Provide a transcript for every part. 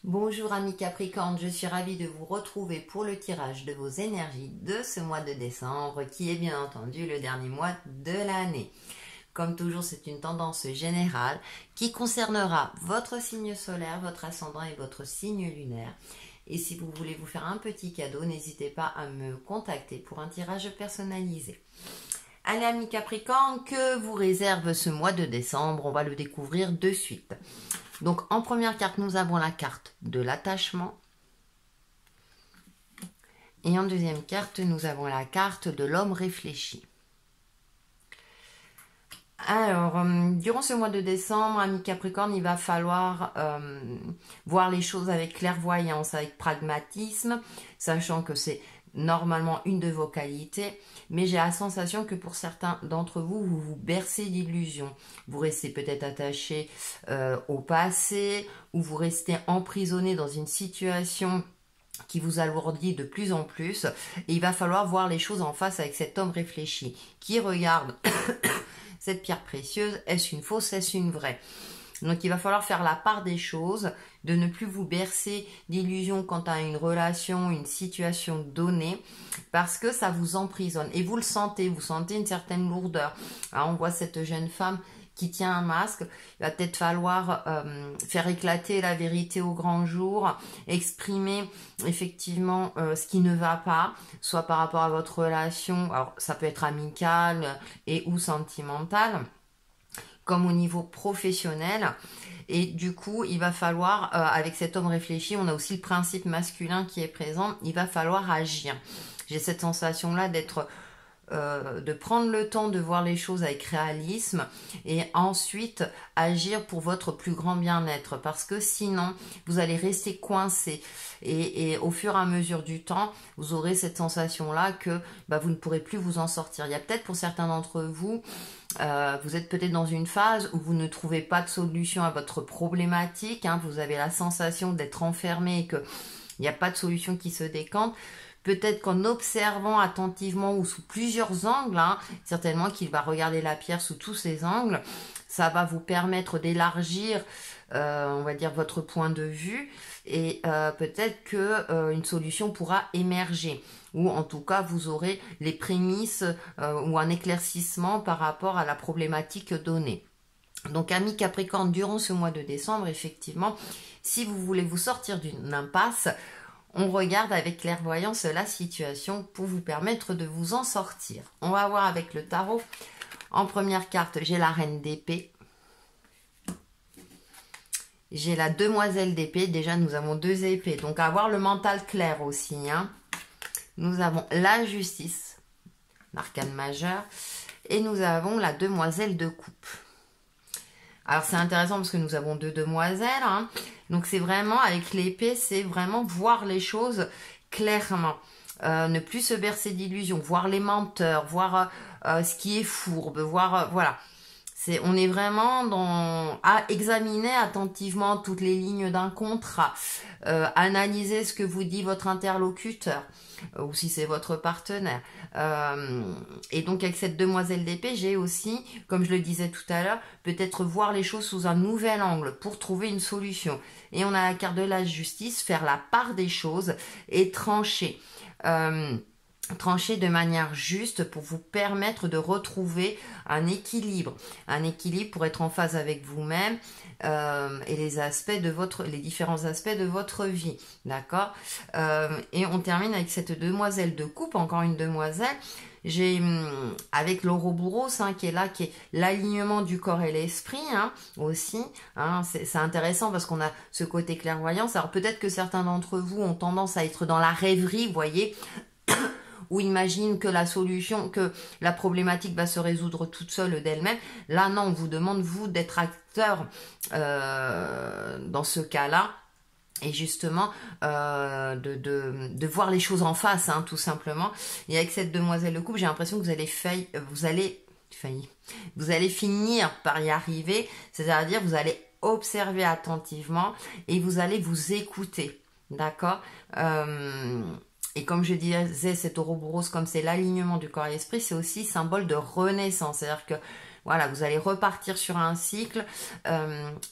Bonjour amis Capricorne, je suis ravie de vous retrouver pour le tirage de vos énergies de ce mois de décembre qui est bien entendu le dernier mois de l'année. Comme toujours, c'est une tendance générale qui concernera votre signe solaire, votre ascendant et votre signe lunaire. Et si vous voulez vous faire un petit cadeau, n'hésitez pas à me contacter pour un tirage personnalisé. Allez amis Capricorne, que vous réserve ce mois de décembre? On va le découvrir de suite. Donc en première carte, nous avons la carte de l'attachement. Et en deuxième carte, nous avons la carte de l'homme réfléchi. Alors, durant ce mois de décembre, amis Capricorne, il va falloir voir les choses avec clairvoyance, avec pragmatisme, sachant que c'est normalement une de vos qualités, mais j'ai la sensation que pour certains d'entre vous, vous vous bercez d'illusions. Vous restez peut-être attaché au passé, ou vous restez emprisonné dans une situation qui vous alourdit de plus en plus, et il va falloir voir les choses en face avec cet homme réfléchi, qui regarde cette pierre précieuse, est-ce une fausse, est-ce une vraie? Donc il va falloir faire la part des choses, de ne plus vous bercer d'illusions quant à une relation, une situation donnée, parce que ça vous emprisonne. Et vous le sentez, vous sentez une certaine lourdeur. Alors on voit cette jeune femme qui tient un masque, il va peut-être falloir faire éclater la vérité au grand jour, exprimer effectivement ce qui ne va pas, soit par rapport à votre relation, alors ça peut être amicale et ou sentimentale, comme au niveau professionnel. Et du coup, il va falloir, avec cet homme réfléchi, on a aussi le principe masculin qui est présent, il va falloir agir. J'ai cette sensation-là d'être... de prendre le temps de voir les choses avec réalisme et ensuite agir pour votre plus grand bien-être, parce que sinon vous allez rester coincé et au fur et à mesure du temps vous aurez cette sensation là que vous ne pourrez plus vous en sortir. Il y a peut-être pour certains d'entre vous, vous êtes peut-être dans une phase où vous ne trouvez pas de solution à votre problématique, vous avez la sensation d'être enfermé et qu'il n'y a pas de solution qui se décante. Peut-être qu'en observant attentivement ou sous plusieurs angles, certainement qu'il va regarder la pierre sous tous ses angles, ça va vous permettre d'élargir, on va dire, votre point de vue, et peut-être que une solution pourra émerger, ou en tout cas vous aurez les prémices ou un éclaircissement par rapport à la problématique donnée. Donc amis Capricorne, durant ce mois de décembre, effectivement, si vous voulez vous sortir d'une impasse, on regarde avec clairvoyance la situation pour vous permettre de vous en sortir. On va voir avec le tarot. En première carte, j'ai la reine d'épée. J'ai la demoiselle d'épée. Déjà, nous avons deux épées. Donc, avoir le mental clair aussi. Nous avons la justice, l'arcane majeur. Et nous avons la demoiselle de coupe. Alors c'est intéressant parce que nous avons deux demoiselles, donc c'est vraiment, avec l'épée, c'est vraiment voir les choses clairement, ne plus se bercer d'illusions, voir les menteurs, voir ce qui est fourbe, voir, voilà. On est vraiment à examiner attentivement toutes les lignes d'un contrat, analyser ce que vous dit votre interlocuteur, ou si c'est votre partenaire. Et donc avec cette demoiselle d'épée, j'ai aussi, comme je le disais tout à l'heure, peut-être voir les choses sous un nouvel angle pour trouver une solution. Et on a la carte de la justice, faire la part des choses et trancher. Trancher de manière juste pour vous permettre de retrouver un équilibre pour être en phase avec vous-même et les différents aspects de votre vie, d'accord. Et on termine avec cette demoiselle de coupe, encore une demoiselle. J'ai avec l'Ouroboros qui est là, qui est l'alignement du corps et l'esprit aussi. C'est intéressant parce qu'on a ce côté clairvoyance. Alors peut-être que certains d'entre vous ont tendance à être dans la rêverie, vous voyez, ou imagine que la problématique va se résoudre toute seule d'elle-même. Là, non, on vous demande, vous, d'être acteur dans ce cas-là, et justement de voir les choses en face, tout simplement. Et avec cette demoiselle de coupe, j'ai l'impression que vous allez finir par y arriver, c'est-à-dire vous allez observer attentivement et vous allez vous écouter, d'accord. Et comme je disais, cet Ouroboros, comme c'est l'alignement du corps et l'esprit, c'est aussi symbole de renaissance. C'est-à-dire que Voilà, vous allez repartir sur un cycle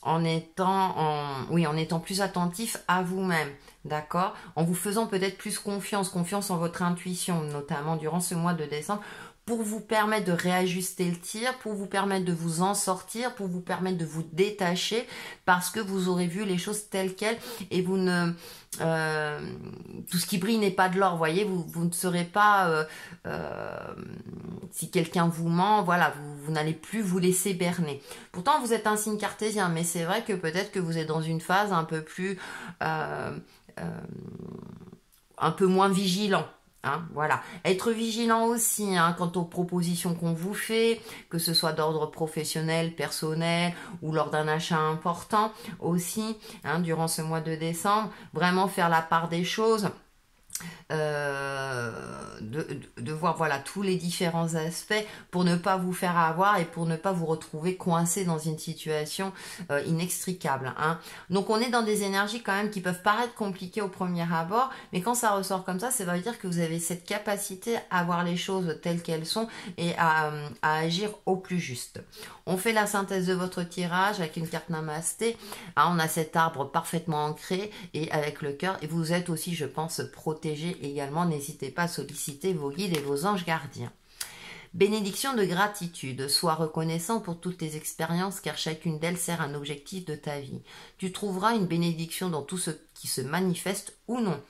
en étant plus attentif à vous-même, d'accord? En vous faisant peut-être plus confiance en votre intuition, notamment durant ce mois de décembre, pour vous permettre de réajuster le tir, pour vous permettre de vous en sortir, pour vous permettre de vous détacher, parce que vous aurez vu les choses telles quelles et vous ne... tout ce qui brille n'est pas de l'or, voyez, vous ne serez pas... si quelqu'un vous ment, voilà, vous n'allez plus vous laisser berner. Pourtant, vous êtes un signe cartésien, mais c'est vrai que peut-être que vous êtes dans une phase un peu plus... un peu moins vigilant. Hein, voilà. Être vigilant aussi quant aux propositions qu'on vous fait, que ce soit d'ordre professionnel, personnel ou lors d'un achat important aussi, durant ce mois de décembre, vraiment faire la part des choses. De voir voilà tous les différents aspects pour ne pas vous faire avoir et pour ne pas vous retrouver coincé dans une situation inextricable. Donc on est dans des énergies quand même qui peuvent paraître compliquées au premier abord, mais quand ça ressort comme ça veut dire que vous avez cette capacité à voir les choses telles qu'elles sont et à agir au plus juste. On fait la synthèse de votre tirage avec une carte Namasté. On a cet arbre parfaitement ancré et avec le cœur, et vous êtes aussi, je pense, protégé également. N'hésitez pas à solliciter vos guides et vos anges gardiens. Bénédiction de gratitude. Sois reconnaissant pour toutes tes expériences car chacune d'elles sert un objectif de ta vie. Tu trouveras une bénédiction dans tout ce qui se manifeste ou non.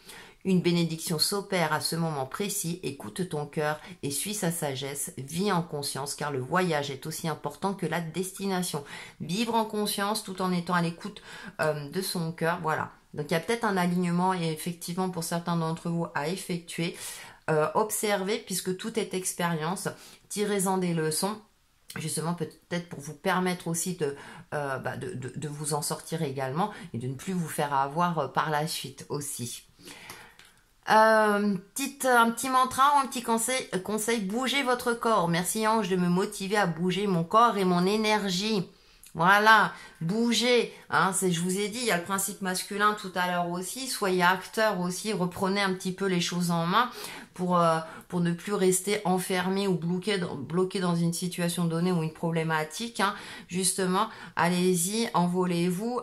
Une bénédiction s'opère à ce moment précis, écoute ton cœur et suis sa sagesse, vis en conscience car le voyage est aussi important que la destination. Vivre en conscience tout en étant à l'écoute de son cœur, voilà. Donc il y a peut-être un alignement et effectivement pour certains d'entre vous à effectuer. Observez puisque tout est expérience, tirez-en des leçons. Justement peut-être pour vous permettre aussi de vous en sortir également et de ne plus vous faire avoir par la suite aussi. Un petit mantra ou un petit conseil, bougez votre corps. Merci ange de me motiver à bouger mon corps et mon énergie. Voilà, bougez, je vous ai dit, il y a le principe masculin tout à l'heure aussi, soyez acteur aussi, reprenez un petit peu les choses en main pour ne plus rester enfermé ou bloqué dans une situation donnée ou une problématique, justement, allez-y, envolez-vous,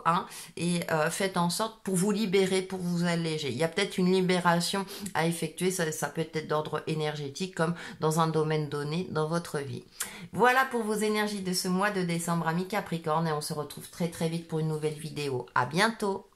et faites en sorte pour vous libérer, pour vous alléger. Il y a peut-être une libération à effectuer, ça peut être d'ordre énergétique comme dans un domaine donné dans votre vie. Voilà pour vos énergies de ce mois de décembre, amis Capricorne, et on se retrouve très très vite pour une nouvelle vidéo. À bientôt!